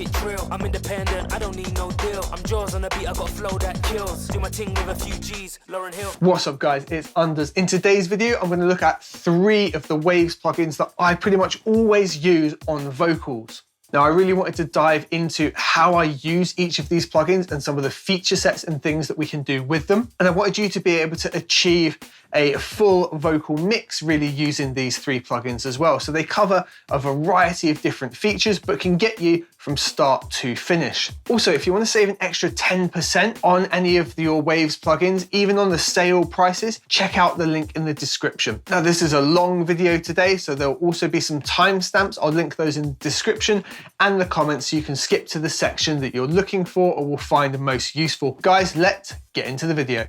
it drill. I'm independent, I don't need no deal. I'm jaws on the beat, I got flow that kills. Do my ting with a few G's, Lauren Hill. What's up guys, it's Unders. In today's video, I'm gonna look at 3 of the Waves plugins that I pretty much always use on vocals. Now, I really wanted to dive into how I use each of these plugins and some of the feature sets and things that we can do with them. And I wanted you to be able to achieve a full vocal mix really using these 3 plugins as well. So they cover a variety of different features, but can get you from start to finish. Also, if you want to save an extra 10% on any of your Waves plugins, even on the sale prices, check out the link in the description. Now, this is a long video today, so there'll also be some timestamps. I'll link those in the description and the comments so you can skip to the section that you're looking for or will find the most useful. Guys, let's get into the video.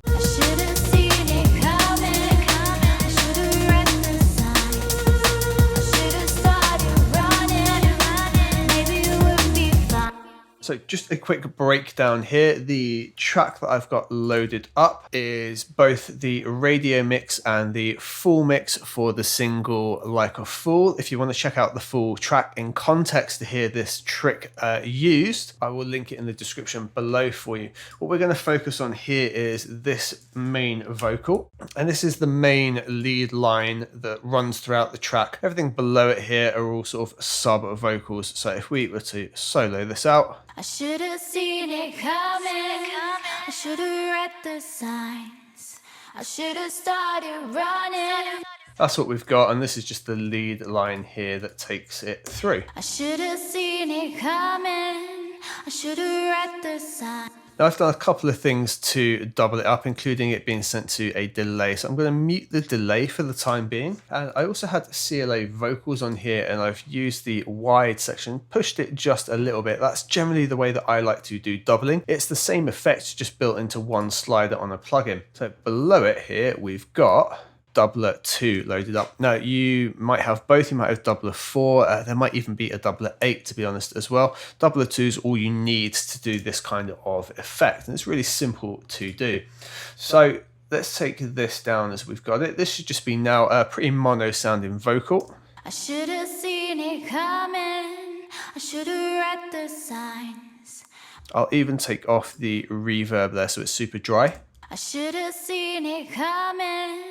So just a quick breakdown here. The track that I've got loaded up is both the radio mix and the full mix for the single Like a Fool. If you want to check out the full track in context to hear this trick used, I will link it in the description below for you. What we're going to focus on here is this main vocal. And this is the main lead line that runs throughout the track. Everything below it here are all sort of sub vocals. So if we were to solo this out, I should have seen it coming. I should have read the signs. I should have started running. That's what we've got, and this is just the lead line here that takes it through. I should have seen it coming. I should have read the signs. Now I've done a couple of things to double it up, including it being sent to a delay. So I'm going to mute the delay for the time being. And I also had CLA vocals on here, and I've used the wide section, pushed it just a little bit. That's generally the way that I like to do doubling. It's the same effect, just built into one slider on a plugin. So below it here, we've got doubler 2 loaded up. Now you might have both. You might have doubler 4. There might even be a doubler 8 to be honest as well. Doubler 2 is all you need to do this kind of effect, and it's really simple to do. So let's take this down as we've got it. This should just be now a pretty mono sounding vocal. I should have seen it coming. I should have read the signs. I'll even take off the reverb there so it's super dry. I should have seen it coming.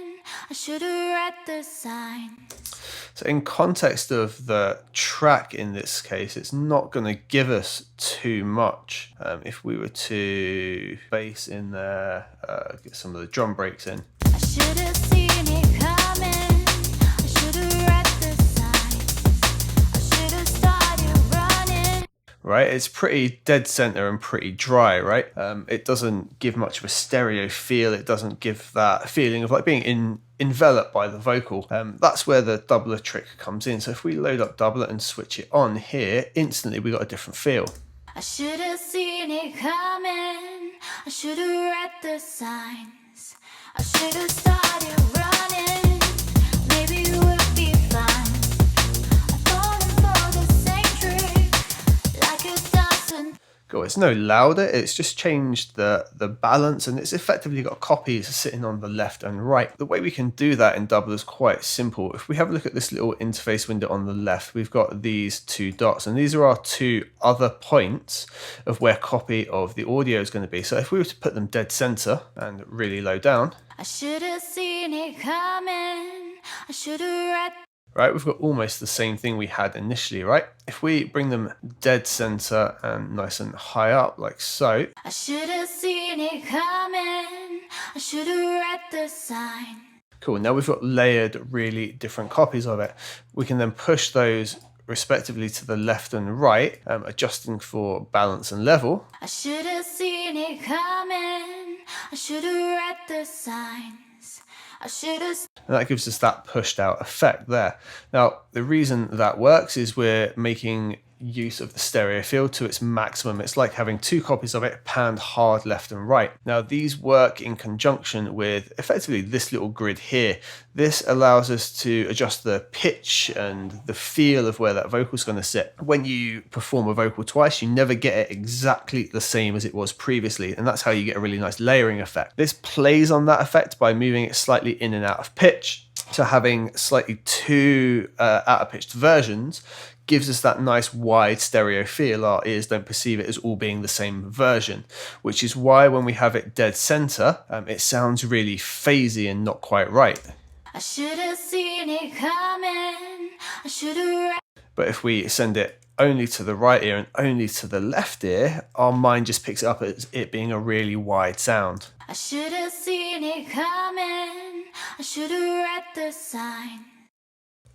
I should have read the signs. So in context of the track in this case, it's not going to give us too much. If we were to bass in there, get some of the drum breaks in. I should have seen it coming. I should have read the signs. I should have started running. Right, it's pretty dead center and pretty dry, right? It doesn't give much of a stereo feel. It doesn't give that feeling of like being enveloped by the vocal. That's where the doubler trick comes in. So if we load up doubler and switch it on here, instantly we got a different feel. I should have seen it coming. I should have read the signs. I should have started running. Maybe you would be fine. I'm falling for the same trick, like it doesn't. Cool. It's no louder. It's just changed the balance, and it's effectively got copies sitting on the left and right. The way we can do that in doubler is quite simple. If we have a look at this little interface window on the left, we've got these 2 dots, and these are our 2 other points of where copy of the audio is going to be. So if we were to put them dead center and really low down, I should have seen it coming. I should have read. Right, we've got almost the same thing we had initially, right? If we bring them dead center and nice and high up like so. I should have seen it coming. I should have read the sign. Cool, now we've got layered really different copies of it. We can then push those respectively to the left and right, adjusting for balance and level. I should have seen it coming. I should have read the signs. I should have. And that gives us that pushed out effect there. Now, the reason that works is we're making use of the stereo field to its maximum. It's like having 2 copies of it panned hard left and right. Now these work in conjunction with effectively this little grid here. This allows us to adjust the pitch and the feel of where that vocal is going to sit. When you perform a vocal twice, you never get it exactly the same as it was previously, and that's how you get a really nice layering effect. This plays on that effect by moving it slightly in and out of pitch. So having slightly too out of pitched versions gives us that nice wide stereo feel. Our ears don't perceive it as all being the same version, which is why when we have it dead center, it sounds really phasey and not quite right. I should have seen it coming. I should have. But if we send it only to the right ear and only to the left ear, our mind just picks it up as it being a really wide sound. I should have seen it coming. I should have read the sign.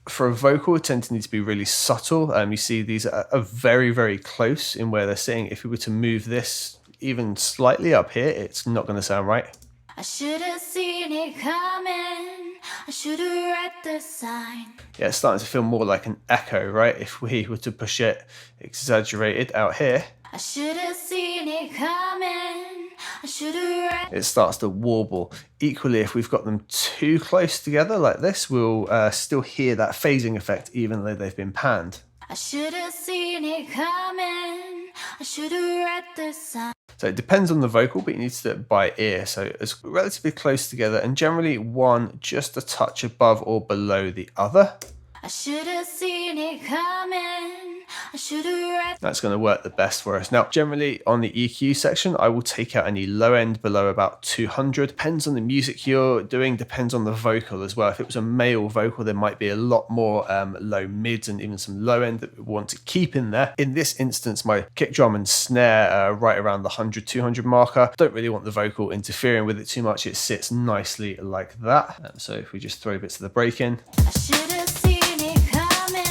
For a vocal, it tends to need to be really subtle. You see these are very, very close in where they're sitting. If we were to move this even slightly up here, it's not going to sound right. I should have seen it coming. I should have read the sign. Yeah, it's starting to feel more like an echo, right? If we were to push it exaggerated out here, I should have seen it coming. I should have read. It starts to warble. Equally, if we've got them too close together like this, we'll still hear that phasing effect even though they've been panned. I should have seen it coming. I should have read the sign. So it depends on the vocal, but you need to do it by ear. So it's relatively close together and generally one just a touch above or below the other. I should have seen it coming. I should have read. That's going to work the best for us. Now, generally on the EQ section, I will take out any low end below about 200. Depends on the music you're doing, depends on the vocal as well. If it was a male vocal, there might be a lot more low mids and even some low end that we want to keep in there. In this instance, my kick drum and snare are right around the 100, 200 marker. Don't really want the vocal interfering with it too much. It sits nicely like that. So if we just throw bits of the break in. I should have seen it coming.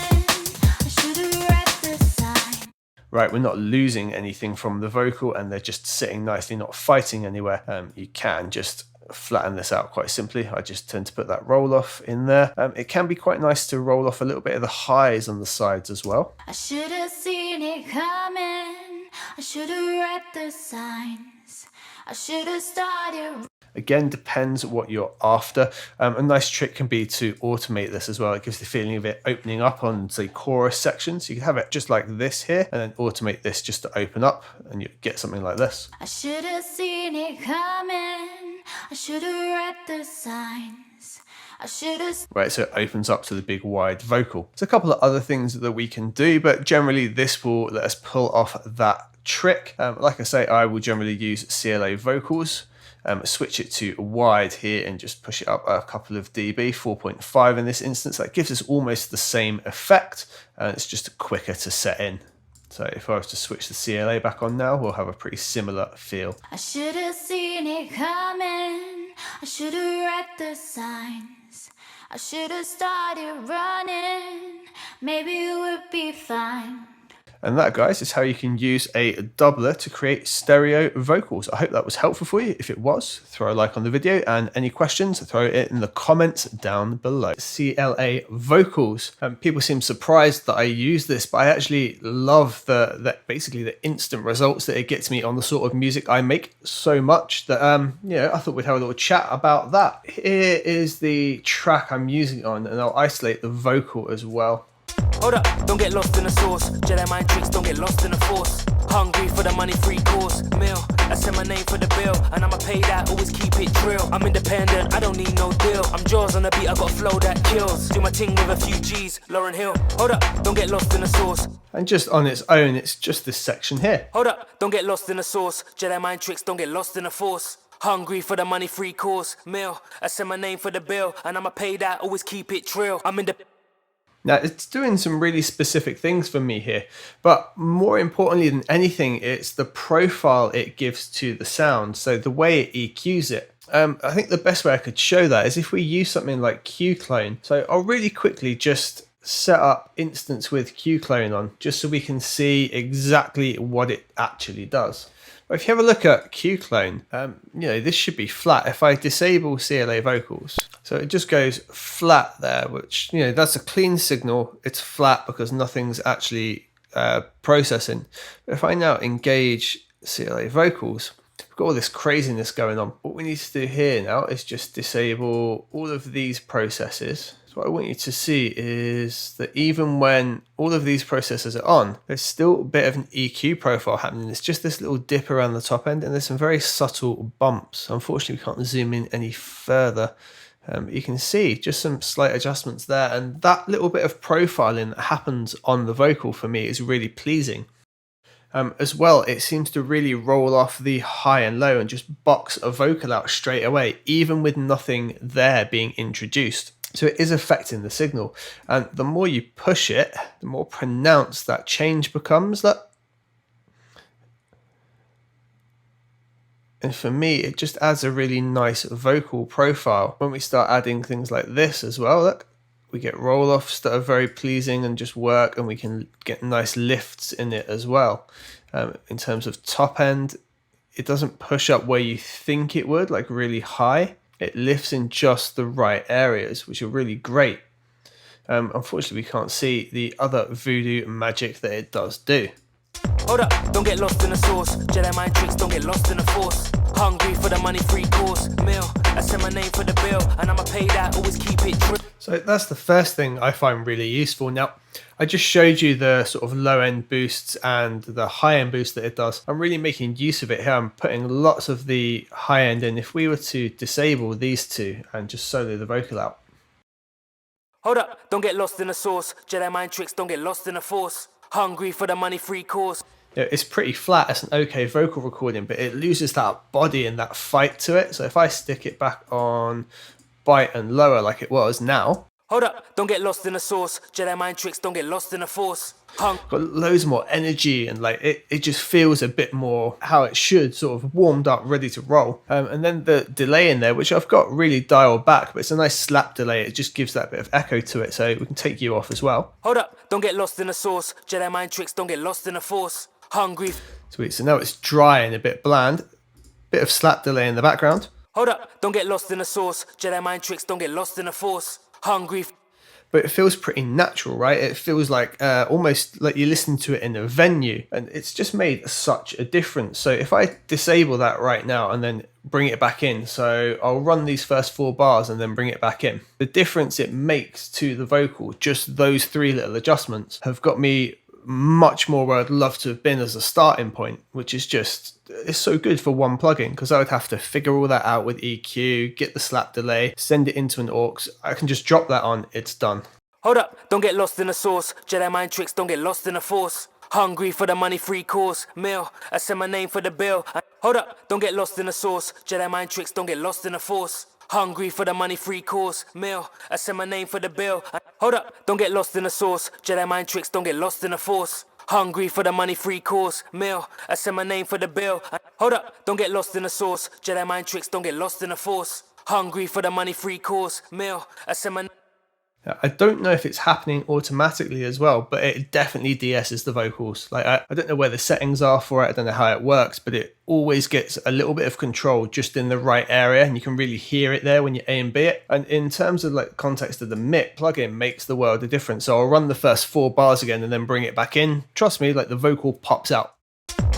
I should have read the sign. Right, we're not losing anything from the vocal and they're just sitting nicely, not fighting anywhere. You can just flatten this out quite simply. I just tend to put that roll off in there. It can be quite nice to roll off a little bit of the highs on the sides as well. I should have seen it coming. I should have read the signs. I should have started. Again, depends what you're after. A nice trick can be to automate this as well. It gives the feeling of it opening up on, say, chorus sections. You can have it just like this here and then automate this just to open up and you get something like this. I should have seen it coming. I should have read the signs. I should have. Right, so it opens up to the big wide vocal. There's a couple of other things that we can do, but generally this will let us pull off that trick. Like I say, I will generally use CLA vocals. Switch it to wide here and just push it up a couple of dB, 4.5 in this instance. That gives us almost the same effect and it's just quicker to set in. So if I was to switch the CLA back on now, we'll have a pretty similar feel. I should have seen it coming. I should have read the signs. I should have started running. Maybe it would be fine. And that, guys, is how you can use a doubler to create stereo vocals. I hope that was helpful for you. If it was, throw a like on the video, and any questions, throw it in the comments down below. CLA vocals. People seem surprised that I use this, but I actually love basically the instant results that it gets me on the sort of music I make so much that I thought we'd have a little chat about that. Here is the track I'm using on, and I'll isolate the vocal as well. Hold up, don't get lost in the sauce. Jedi mind tricks, don't get lost in the force. Hungry for the money, free course meal. I send my name for the bill, and I'ma pay that, always keep it real. I'm independent, I don't need no deal. I'm jaws on the beat, I got a flow that kills. Do my ting with a few G's, Lauryn Hill. Hold up, don't get lost in the sauce. And just on its own, it's just this section here. Hold up, don't get lost in the sauce. Jedi mind tricks, don't get lost in the force. Hungry for the money, free course meal. I send my name for the bill, and I'ma pay that, always keep it real. I'm independent. Now, it's doing some really specific things for me here, but more importantly than anything, it's the profile it gives to the sound. So the way it EQs it. I think the best way I could show that is if we use something like Q-Clone. So I'll really quickly just set up instance with Q-Clone on, just so we can see exactly what it actually does. If you have a look at Q-Clone, this should be flat. If I disable CLA vocals, so it just goes flat there, which, that's a clean signal. It's flat because nothing's actually processing. But if I now engage CLA vocals, we've got all this craziness going on. What we need to do here now is just disable all of these processes. What I want you to see is that even when all of these processes are on, there's still a bit of an EQ profile happening. It's just this little dip around the top end and there's some very subtle bumps. Unfortunately, we can't zoom in any further You can see just some slight adjustments there, and that little bit of profiling that happens on the vocal for me is really pleasing. As well, it seems to really roll off the high and low and just box a vocal out straight away, even with nothing there being introduced. So it is affecting the signal, and the more you push it, the more pronounced that change becomes. And for me, it just adds a really nice vocal profile. When we start adding things like this as well, look, we get roll-offs that are very pleasing and just work, and we can get nice lifts in it as well. In terms of top end, it doesn't push up where you think it would, like really high. It lifts in just the right areas, which are really great. Unfortunately, we can't see the other voodoo magic that it does do. Hold up, don't get lost in the sauce. Jedi mind tricks, don't get lost in the force. Hungry for the money, free course meal. I send my name for the bill, and I'ma pay that, always keep it true. So that's the first thing I find really useful. Now, I just showed you the sort of low end boosts and the high end boost that it does. I'm really making use of it here. I'm putting lots of the high end in. If we were to disable these two and just solo the vocal out. Hold up, don't get lost in the sauce. Jedi mind tricks, don't get lost in the force. Hungry for the money, free course. It's pretty flat. It's an okay vocal recording, but it loses that body and that fight to it. So if I stick it back on bite and lower like it was now. Hold up, don't get lost in the sauce. Jedi mind tricks, don't get lost in the force. Got loads more energy, and like it just feels a bit more how it should, sort of warmed up, ready to roll. And then the delay in there, which I've got really dialed back, but it's a nice slap delay. It just gives that bit of echo to it, so we can take you off as well. Hold up, don't get lost in the sauce. Jedi mind tricks, don't get lost in the force. Hungry. Sweet. So now it's dry and a bit bland. Bit of slap delay in the background. Hold up, don't get lost in the sauce. Jedi mind tricks, don't get lost in the force. Hungry. But it feels pretty natural, right? It feels like almost like you listen to it in a venue, and it's just made such a difference. So if I disable that right now and then bring it back in, so I'll run these first 4 bars and then bring it back in. The difference it makes to the vocal, just those 3 little adjustments, have got me much more where I'd love to have been as a starting point, which is just, it's so good for one plugin, because I would have to figure all that out with EQ, get the slap delay, send it into an aux. I can just drop that on, it's done. Hold up, don't get lost in the sauce. Jedi mind tricks, don't get lost in the force. Hungry for the money, free course meal. I send my name for the bill. Hold up, don't get lost in the sauce. Jedi mind tricks, don't get lost in the force. Hungry for the money, free course meal. I send my name for the bill. Hold up, don't get lost in the sauce. Jedi mind tricks, don't get lost in the force. Hungry for the money, free course meal. I send my name for the bill. Hold up, don't get lost in the sauce. Jedi mind tricks, don't get lost in the force. Hungry for the money, free course meal. I send my. I don't know if it's happening automatically as well, but it definitely de-esses the vocals. Like I don't know where the settings are for it, I don't know how it works, but it always gets a little bit of control just in the right area, and you can really hear it there when you A and B it. And in terms of like context of the mic, plugin makes the world of difference. So I'll run the first 4 bars again and then bring it back in. Trust me, like the vocal pops out.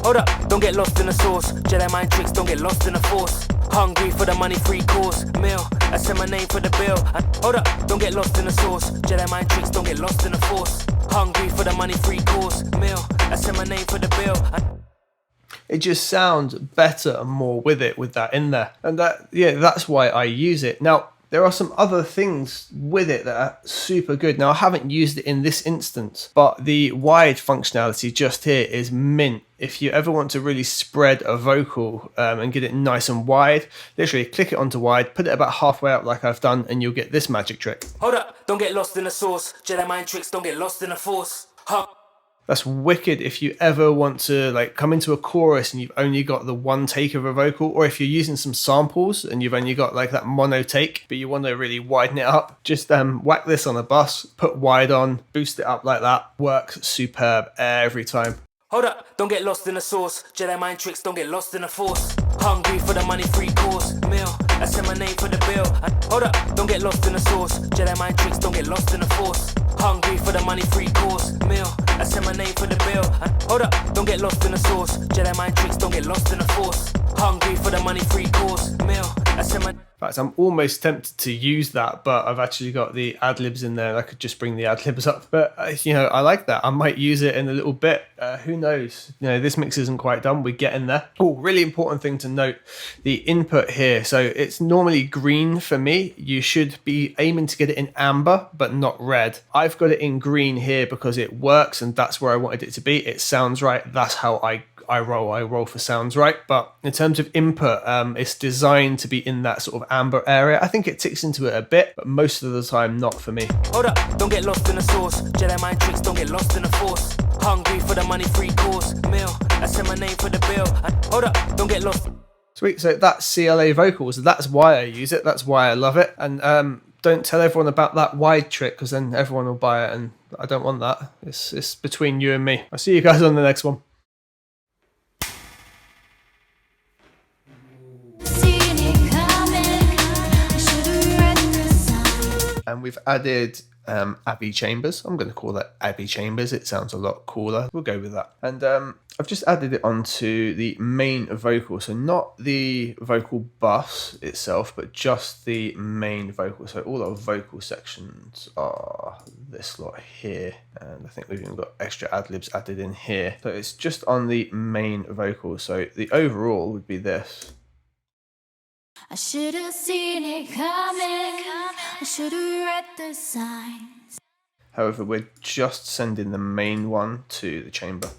Hold up, don't get lost in the sauce. Jedi mind tricks, don't get lost in the force. Hungry for the money, free course meal. I send my name for the bill. Hold up, don't get lost in the sauce. Jedi mind tricks, don't get lost in the force. Hungry for the money, free course meal. I send my name for the bill. It just sounds better and more with it, with that in there. And that's why I use it. Now, there are some other things with it that are super good. Now, I haven't used it in this instance, but the wide functionality just here is mint. If you ever want to really spread a vocal and get it nice and wide, literally click it onto wide, put it about halfway up like I've done, and you'll get this magic trick. Hold up, don't get lost in the sauce. Jedi mind tricks, don't get lost in the force. That's wicked if you ever want to like come into a chorus and you've only got the one take of a vocal, or if you're using some samples and you've only got like that mono take, but you want to really widen it up, just whack this on a bus, put wide on, boost it up like that. Works superb every time. Hold up, don't get lost in the sauce. Jedi mind tricks, don't get lost in the force. Hungry for the money, free course meal. I send my name for the bill. Hold up, don't get lost in the sauce. Jedi mind tricks, don't get lost in the force. Hungry for the money, free course meal. I send my name for the bill. Hold up, don't get lost in the sauce. Jedi mind tricks, don't get lost in the force. Hungry for the money, free course meal. I send my. In fact, I'm almost tempted to use that, but I've actually got the ad-libs in there and I could just bring the ad-libs up. But, you know, I like that. I might use it in a little bit. Who knows? You know, this mix isn't quite done. We're getting there. Oh, really important thing to note, the input here. So it's normally green for me. You should be aiming to get it in amber, but not red. I've got it in green here because it works and that's where I wanted it to be. It sounds right. That's how I roll for sounds right. But in terms of input, it's designed to be in that sort of amber area. I think it ticks into it a bit, but most of the time not for me. Hold up, don't get lost in the sauce. Jedi mind tricks, don't get lost in the force. Hungry for the money, free course meal. I send my name for the bill. Hold up, don't get lost. Sweet, so that's CLA vocals. That's why I use it. That's why I love it. And don't tell everyone about that wide trick because then everyone will buy it and I don't want that. It's between you and me. I'll see you guys on the next one. And we've added Abbey chambers. I'm going to call that Abbey chambers. It sounds a lot cooler. We'll go with that. And I've just added it onto the main vocal. So not the vocal bus itself, but just the main vocal. So all our vocal sections are this lot here. And I think we've even got extra ad-libs added in here. So it's just on the main vocal. So the overall would be this. I should have seen it coming. I should have read the signs. However, we're just sending the main one to the chamber.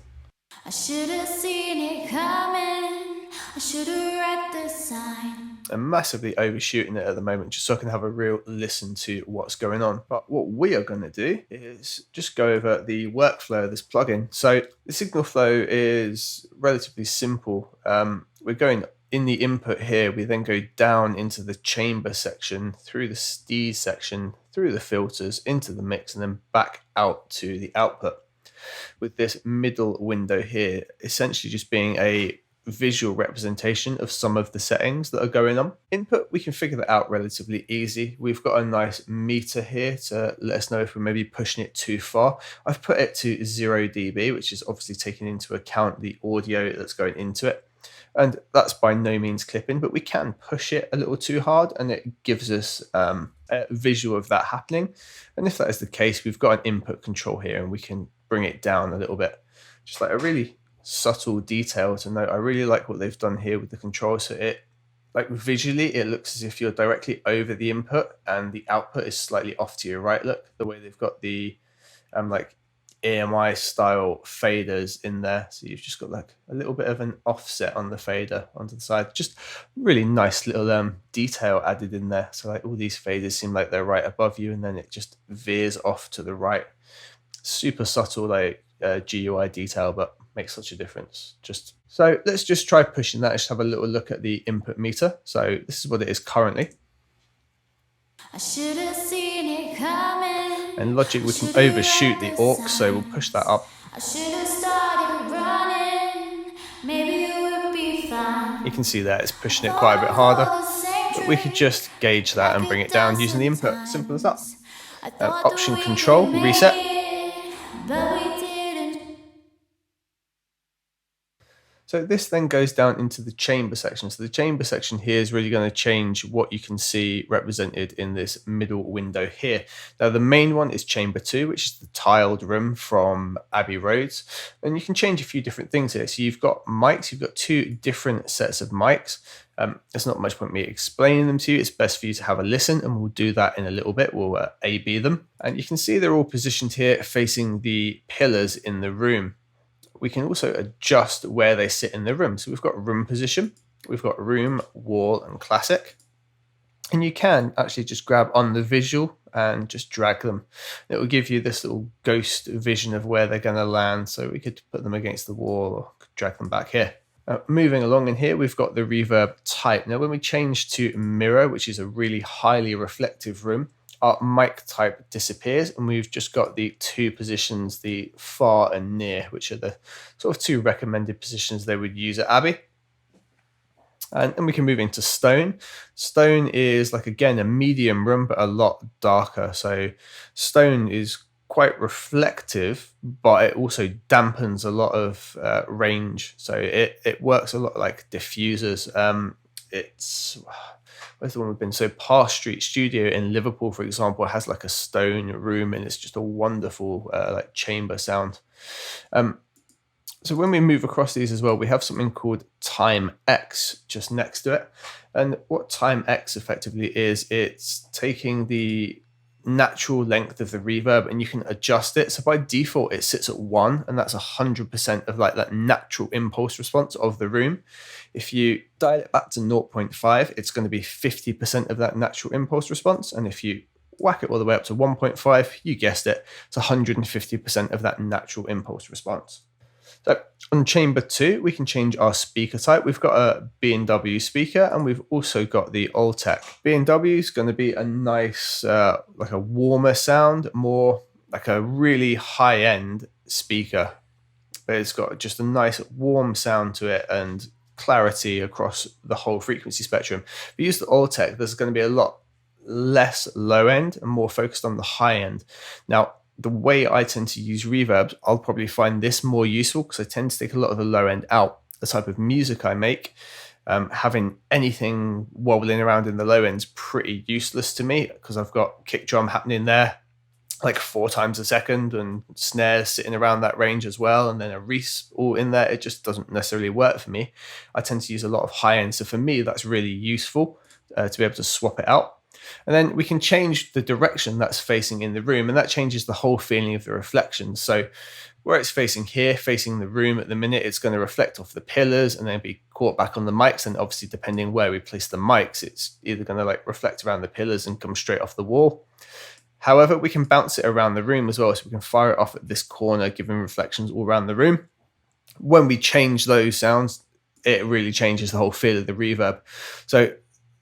I should have seen it coming. I should have read the signs. I'm massively overshooting it at the moment just so I can have a real listen to what's going on. But what we are going to do is just go over the workflow of this plugin. So the signal flow is relatively simple. We're going in the input here, we then go down into the chamber section, through the steez section, through the filters, into the mix, and then back out to the output. With this middle window here, essentially just being a visual representation of some of the settings that are going on. Input, we can figure that out relatively easy. We've got a nice meter here to let us know if we're maybe pushing it too far. I've put it to 0 dB, which is obviously taking into account the audio that's going into it. And that's by no means clipping, but we can push it a little too hard and it gives us a visual of that happening. And if that is the case, we've got an input control here and we can bring it down a little bit. Just like a really subtle detail to note. I really like what they've done here with the control. So it, like visually, it looks as if you're directly over the input and the output is slightly off to your right. Look, the way they've got the like EMI style faders in there, so you've just got like a little bit of an offset on the fader onto the side. Just really nice little detail added in there. So like all these faders seem like they're right above you and then it just veers off to the right. Super subtle like GUI detail, but makes such a difference. Just so let's just try pushing that. Let's have a little look at the input meter. So this is what it is currently. I should have seen it coming. And Logic, we can overshoot the aux, so we'll push that up. I should have started running. Maybe it would be fine. You can see that it's pushing it quite a bit harder, but we could just gauge that and bring it down using the input. Simple as that. Option control, reset. But we didn't. So this then goes down into the chamber section. So the chamber section here is really going to change what you can see represented in this middle window here. Now the main one is chamber 2, which is the tiled room from Abbey Roads. And you can change a few different things here. So you've got mics, you've got 2 different sets of mics. There's not much point me explaining them to you. It's best for you to have a listen and we'll do that in a little bit. We'll A/B them. And you can see they're all positioned here facing the pillars in the room. We can also adjust where they sit in the room. So we've got room position, we've got room, wall, and classic. And you can actually just grab on the visual and just drag them. It will give you this little ghost vision of where they're going to land. So we could put them against the wall or drag them back here. Moving along in here, we've got the reverb type. Now, when we change to mirror, which is a really highly reflective room, our mic type disappears and we've just got the 2 positions, the far and near, which are the sort of 2 recommended positions they would use at Abbey. And then we can move into stone. Stone is like, again, a medium room, but a lot darker. So stone is quite reflective, but it also dampens a lot of range. So it works a lot like diffusers. where's the one we've been? So Park Street Studio in Liverpool, for example, has like a stone room, and it's just a wonderful like chamber sound. So when we move across these as well, we have something called time X just next to it. And what time X effectively is, it's taking the natural length of the reverb and you can adjust it. So by default, it sits at 1, and that's 100% of like that natural impulse response of the room. If you dial it back to 0.5, it's going to be 50% of that natural impulse response. And if you whack it all the way up to 1.5, you guessed it, it's 150% of that natural impulse response. So on chamber 2, we can change our speaker type. We've got a B&W speaker, and we've also got the Alltech. B&W is going to be a nice, like a warmer sound, more like a really high-end speaker. But it's got just a nice warm sound to it and clarity across the whole frequency spectrum. If you use the Alltech, there's going to be a lot less low-end and more focused on the high-end. Now, the way I tend to use reverbs, I'll probably find this more useful because I tend to take a lot of the low end out. The type of music I make, having anything wobbling around in the low end is pretty useless to me because I've got kick drum happening there like 4 times a second and snares sitting around that range as well, and then a Reese all in there. It just doesn't necessarily work for me. I tend to use a lot of high end, so for me that's really useful to be able to swap it out. And then we can change the direction that's facing in the room, and that changes the whole feeling of the reflection. So where it's facing here, facing the room at the minute, it's going to reflect off the pillars and then be caught back on the mics. And obviously, depending where we place the mics, it's either going to like reflect around the pillars and come straight off the wall. However, we can bounce it around the room as well. So we can fire it off at this corner, giving reflections all around the room. When we change those sounds, it really changes the whole feel of the reverb. So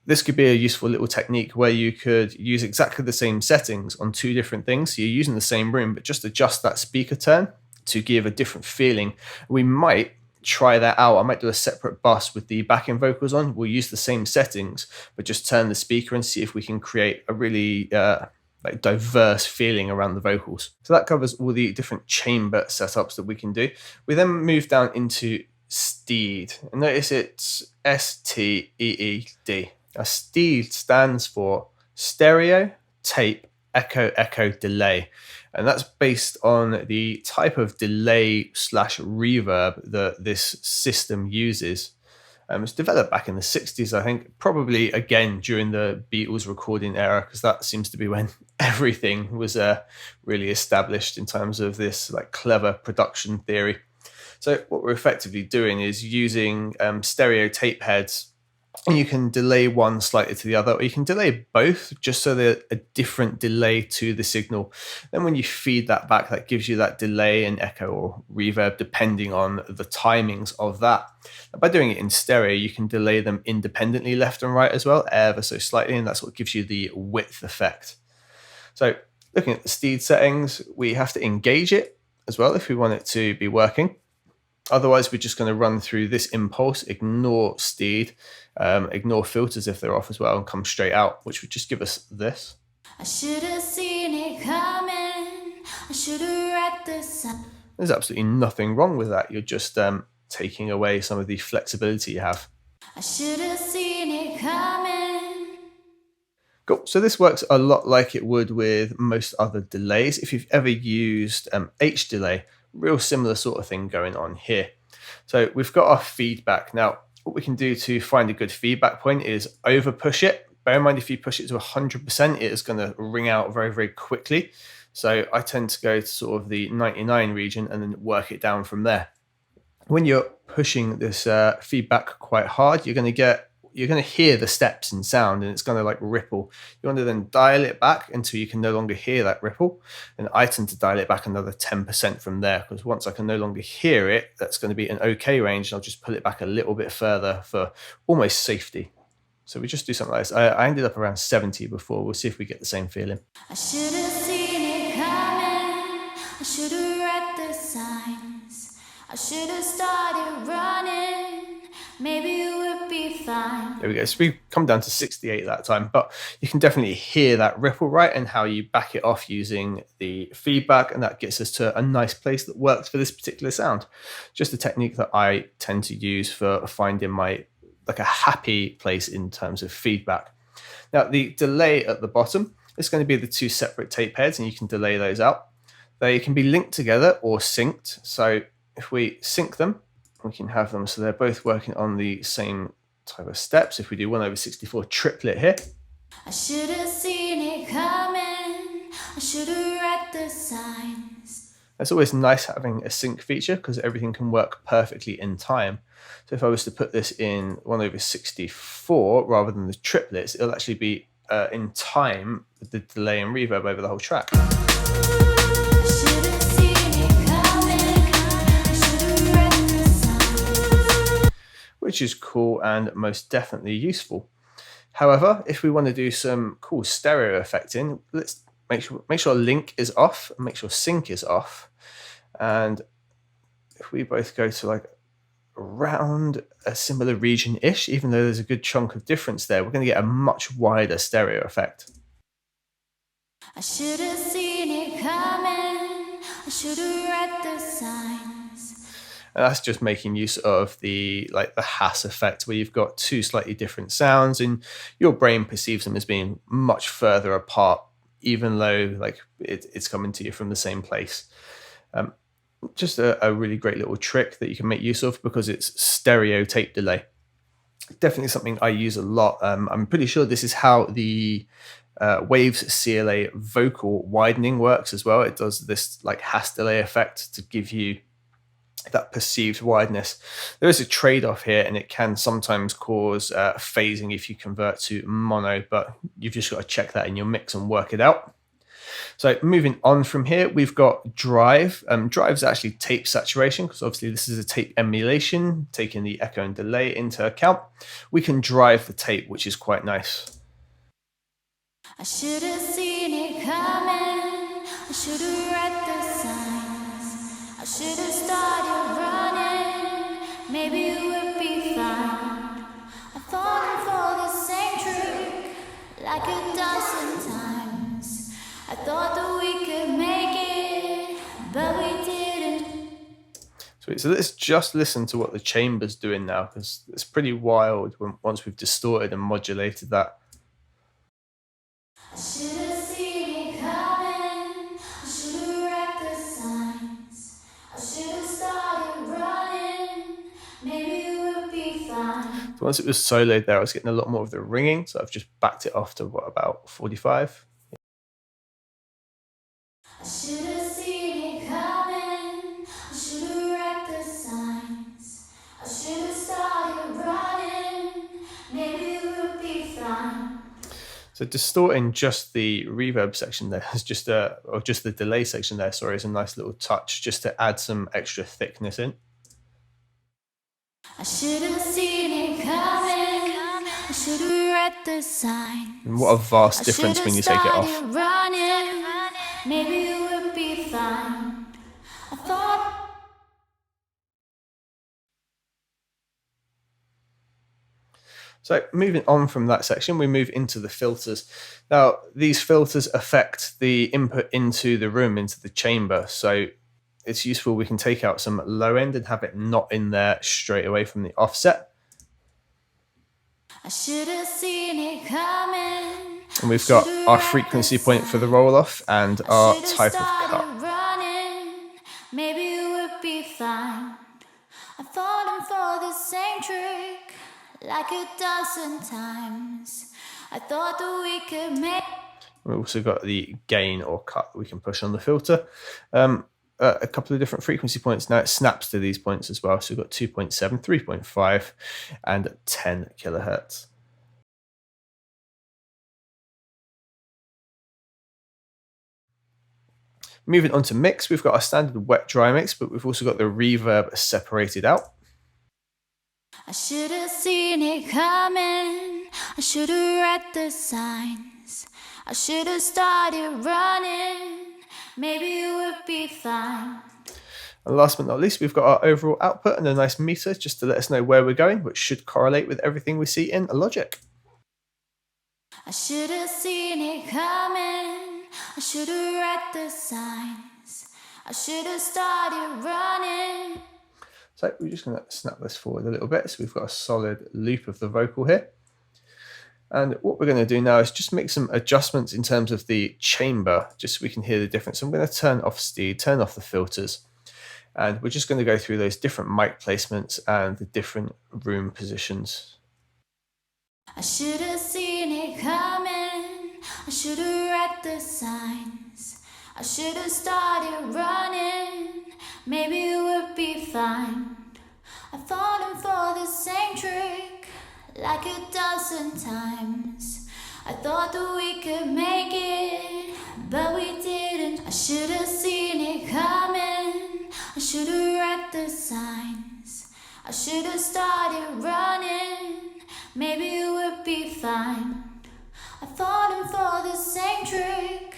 this could be a useful little technique where you could use exactly the same settings on 2 different things. So you're using the same room, but just adjust that speaker turn to give a different feeling. We might try that out. I might do a separate bus with the backing vocals on. We'll use the same settings, but just turn the speaker and see if we can create a really like diverse feeling around the vocals. So that covers all the different chamber setups that we can do. We then move down into Steed. And notice it's STEED. Now, Steed stands for stereo, tape, echo, echo, delay. And that's based on the type of delay / reverb that this system uses. It's developed back in the 60s, I think, probably again during the Beatles recording era, because that seems to be when everything was really established in terms of this like clever production theory. So what we're effectively doing is using stereo tape heads, and you can delay one slightly to the other, or you can delay both just so they're a different delay to the signal. Then when you feed that back, that gives you that delay and echo or reverb depending on the timings of that. By doing it in stereo, you can delay them independently left and right as well, ever so slightly, and that's what gives you the width effect. So looking at the Steed settings, we have to engage it as well if we want it to be working. Otherwise, we're just going to run through this impulse, ignore Steed, ignore filters if they're off as well, and come straight out, which would just give us this. I should have seen it coming. I should have read the sign. There's absolutely nothing wrong with that. You're just taking away some of the flexibility you have. I should have seen it coming. Cool. So this works a lot like it would with most other delays. If you've ever used H delay, real similar sort of thing going on here. So we've got our feedback. Now, what we can do to find a good feedback point is over push it. Bear in mind, if you push it to 100%, it is going to ring out very, very quickly. So I tend to go to sort of the 99 region and then work it down from there. When you're pushing this feedback quite hard, you're going to hear the steps in sound, and it's going to like ripple. You want to then dial it back until you can no longer hear that ripple. And I tend to dial it back another 10% from there, because once I can no longer hear it, that's going to be an okay range. And I'll just pull it back a little bit further for almost safety. So we just do something like this. I ended up around 70 before. We'll see if we get the same feeling. I should have seen it coming. I should have read the signs. I should have started running. Maybe you would be fine. There we go. So we come down to 68 that time, but you can definitely hear that ripple, right? And how you back it off using the feedback, and that gets us to a nice place that works for this particular sound. Just a technique that I tend to use for finding my like a happy place in terms of feedback. Now the delay at the bottom is going to be the two separate tape heads, and you can delay those out. They can be linked together or synced. So if we sync them, we can have them so they're both working on the same type of steps. If we do 1/64 triplet here, I should have seen it coming. I should have read the signs. it's always nice having a sync feature because everything can work perfectly in time. So if I was to put this in 1/64 rather than the triplets, it'll actually be in time with the delay and reverb over the whole track. Which is cool and most definitely useful. However, if we want to do some cool stereo effecting, let's make sure link is off and make sure sync is off. And if we both go to like around a similar region-ish, even though there's a good chunk of difference there, we're going to get a much wider stereo effect. I should have seen it coming. I should have read the signs. And that's just making use of the Hass effect, where you've got two slightly different sounds and your brain perceives them as being much further apart, even though it's coming to you from the same place. Just a really great little trick that you can make use of because it's stereo tape delay. Definitely something I use a lot. I'm pretty sure this is how the Waves CLA vocal widening works as well. It does this Hass delay effect to give you that perceived wideness. There is a trade-off here, and it can sometimes cause phasing if you convert to mono, but you've just got to check that in your mix and work it out. So moving on from here, we've got drive. Drive is actually tape saturation because obviously this is a tape emulation, taking the echo and delay into account. We can drive the tape, which is quite nice. I should have seen it coming. I should have read the signs. I should have started running. Maybe it would be fine. I've fallen for the same trick like a dozen times. I thought that we could make it, but we didn't. Sweet. So let's just listen to what the chamber's doing now, because it's pretty wild once we've distorted and modulated that. I should have seen it coming. I should have read the signs. I should have started running. Maybe it would be fine. So once it was soloed there, I was getting a lot more of the ringing, so I've just backed it off to about 45. I should have seen it coming. I should have read the signs. I should have started running. Maybe it would be fine. So distorting just the reverb section there is just the delay section there, sorry, is a nice little touch just to add some extra thickness in. I should have seen it coming. I should have read the signs. And what a vast difference when you take it off. Running. Maybe it would be fine. I thought. So moving on from that section, we move into the filters. Now, these filters affect the input into the room, into the chamber. So it's useful. We can take out some low end and have it not in there straight away from the offset. I should have seen it coming. And we've got our frequency point for the roll off and our type of cut. Running. Maybe it would be fine. I've fallen for the same trick like a dozen times. I thought that we could make. We've also got the gain or cut that we can push on the filter. A couple of different frequency points. Now it snaps to these points as well. So we've got 2.7, 3.5, and 10 kilohertz. Moving on to mix, we've got our standard wet dry mix, but we've also got the reverb separated out. I should have seen it coming. I should have read the signs. I should have started running. Maybe it would be fine. And last but not least, we've got our overall output and a nice meter just to let us know where we're going, which should correlate with everything we see in Logic. I should have seen it coming. I should have read the signs. I should have started running. So we're just going to snap this forward a little bit so we've got a solid loop of the vocal here. And what we're going to do now is just make some adjustments in terms of the chamber, just so we can hear the difference. So I'm going to turn off steed, turn off the filters, and we're just going to go through those different mic placements and the different room positions. I should have seen it coming. I should have read the signs. I should have started running. Maybe it would be fine. I've fallen for the same trick like a dozen times. I thought that we could make it, but we didn't. I should have seen it coming. I should have read the signs. I should have started running. Maybe it would be fine. I've fallen for the same trick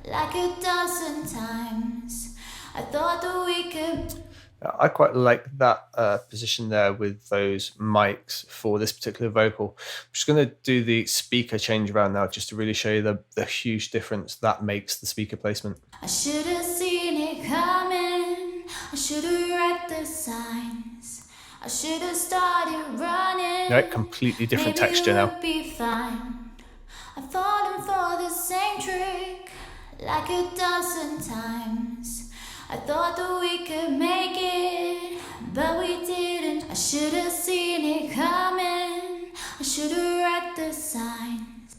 like a dozen times. I thought that we could. I quite like that position there with those mics for this particular vocal. I'm just going to do the speaker change around now just to really show you the huge difference that makes the speaker placement. I should have seen it coming. I should have read the signs. I should have started running. Right, completely different texture now. Maybe it would be fine. I've fallen for the same trick like a dozen times. I thought that we could make it, but we didn't. I should have seen it coming. I should have read the signs.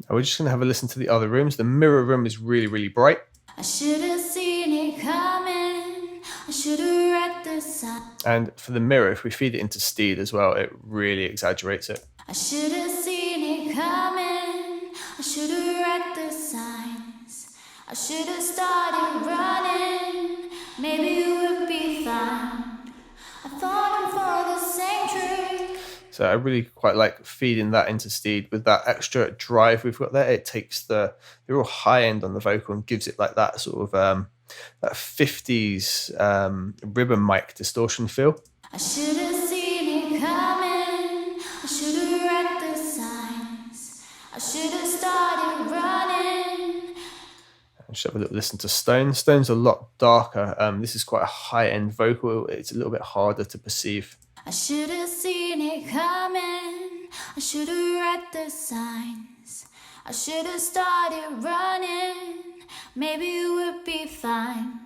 Now we're just going to have a listen to the other rooms. The mirror room is really, really bright. I should have seen it coming. I should have read the signs. And for the mirror, if we feed it into steed as well, it really exaggerates it. I should have seen it coming. I should have read the signs. I should have started running. Maybe it would be fine. I've fallen for the same trick. So I really quite like feeding that into steed with that extra drive we've got there. It takes the real high end on the vocal and gives it like that sort of that 50s ribbon mic distortion feel. I should have seen it coming. I should have read the signs. I should have started running. Just have a little listen to Stone. Stone's a lot darker. This is quite a high-end vocal. It's a little bit harder to perceive. I should have seen it coming. I should have read the signs. I should have started running. Maybe it would be fine.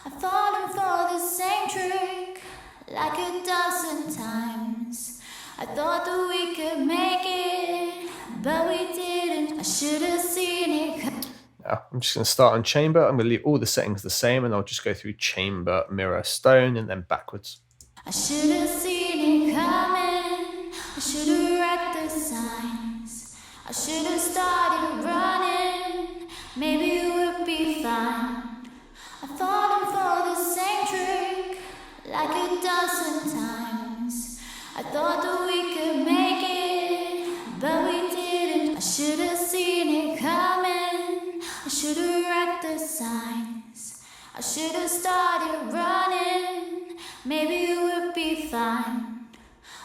I've fallen for the same trick like a dozen times. I thought that we could make it, but we didn't. I should have seen it coming. Now, I'm just going to start on chamber. I'm going to leave all the settings the same, and I'll just go through chamber, mirror, stone, and then backwards. I should have seen it coming. I should have read the signs. I should have started running. Maybe it would be fine. I've fallen for the same trick like a dozen times. I thought that we could make it, but we didn't. I should have seen it coming. I should have read the signs. I should have started running. Maybe it would be fine.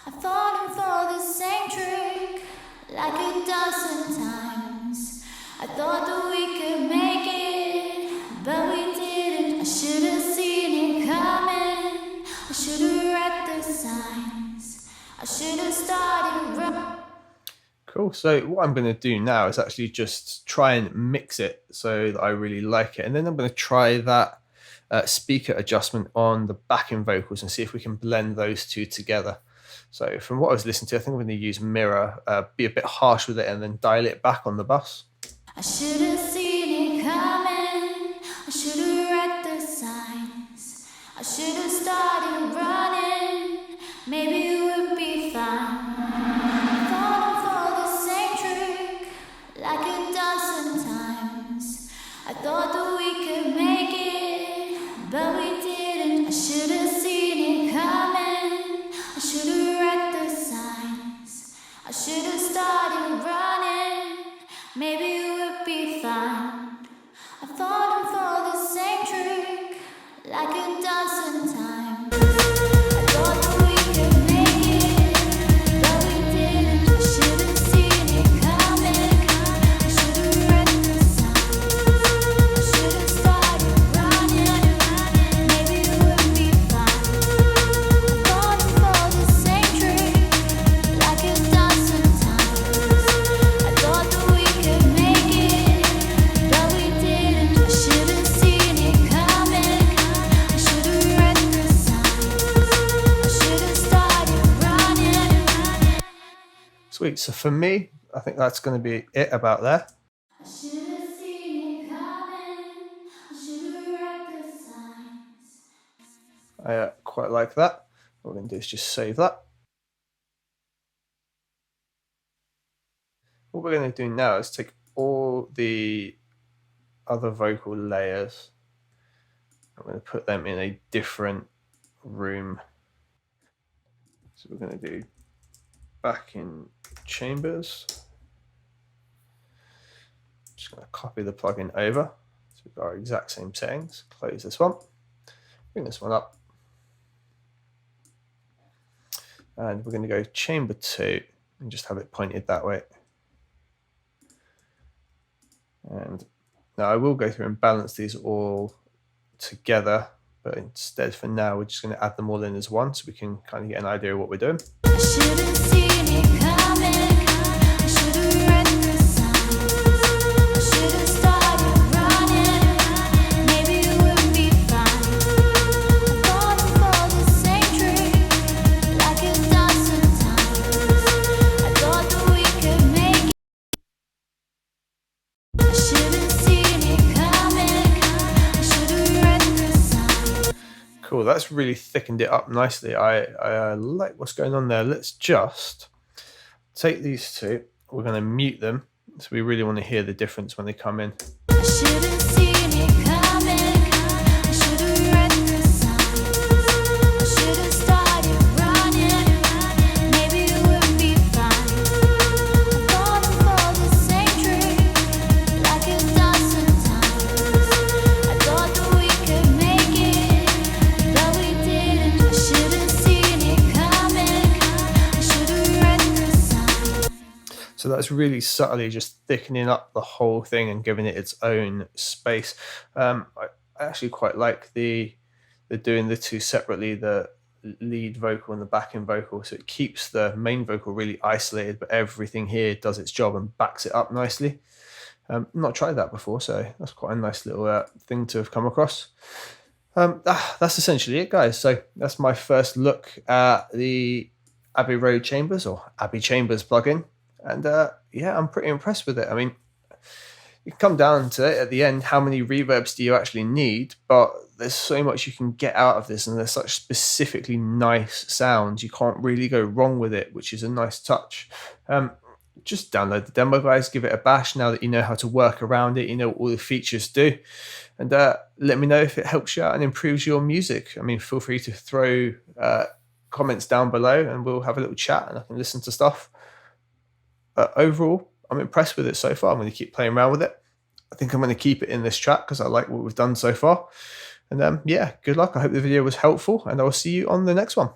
I've fallen for the same trick like a dozen times. I thought that we could make it, but we didn't. I should have seen it coming. I should have read the signs. I should have started running. Cool. So what I'm going to do now is actually just try and mix it so that I really like it. And then I'm going to try that speaker adjustment on the backing vocals and see if we can blend those two together. So from what I was listening to, I think I'm going to use mirror, be a bit harsh with it, and then dial it back on the bus. I should have seen it coming. I should have read the signs. I should have started running. Maybe it would be fine. Falling for the same trick like a dozen times. I thought that we could make it, but we didn't. I should have seen it coming. I should have read the signs. I should have started running. Maybe it would be fine. I've fallen for the same trick like a dozen times. I thought that we could make it, but we didn't. I should have seen it coming. I should have read the signs. I should have started running. Maybe it would be fine. Sweet. So for me, I think that's going to be it about there. I should have seen it coming. I should have read the signs. I quite like that. What we're going to do is just save that. What we're going to do now is take all the other vocal layers. I'm going to put them in a different room. So we're going to do backing chambers. Just going to copy the plugin over. So we've got our exact same settings. Close this one. Bring this one up. And we're going to go chamber 2 and just have it pointed that way. And now I will go through and balance these all together, but instead for now we're just going to add them all in as one so we can kind of get an idea of what we're doing. I should have seen it coming. I should have read the signs. I should have started running. Maybe it would be fine. I thought for the same tree like 1,000 times. I thought that we could make it. I should have seen it coming. I should have read the signs. Cool, that's really thickened it up nicely. I like what's going on there. Let's just take these two. We're going to mute them, so we really want to hear the difference when they come in. I should have seen it coming. I should have read the signs. I should have started running. Maybe it would be fine. I thought for the same tree like 1,000 times. I thought that we could make it, but we didn't. I should have seen it coming. I should have read the signs. So that's really subtly just thickening up the whole thing and giving it its own space. I actually quite like the doing the two separately, the lead vocal and the backing vocal, so it keeps the main vocal really isolated, but everything here does its job and backs it up nicely. Not tried that before, so that's quite a nice little thing to have come across. That's essentially it, guys. So that's my first look at the Abbey Road Chambers, or Abbey Chambers plugin. And yeah, I'm pretty impressed with it. I mean, you can come down to it at the end, how many reverbs do you actually need? But there's so much you can get out of this, and there's such specifically nice sounds. You can't really go wrong with it, which is a nice touch. Just download the demo, guys. Give it a bash now that you know how to work around it. You know what all the features do. And let me know if it helps you out and improves your music. I mean, feel free to throw comments down below and we'll have a little chat and I can listen to stuff. But overall, I'm impressed with it so far. I'm going to keep playing around with it. I think I'm going to keep it in this track because I like what we've done so far. And yeah, good luck. I hope the video was helpful and I will see you on the next one.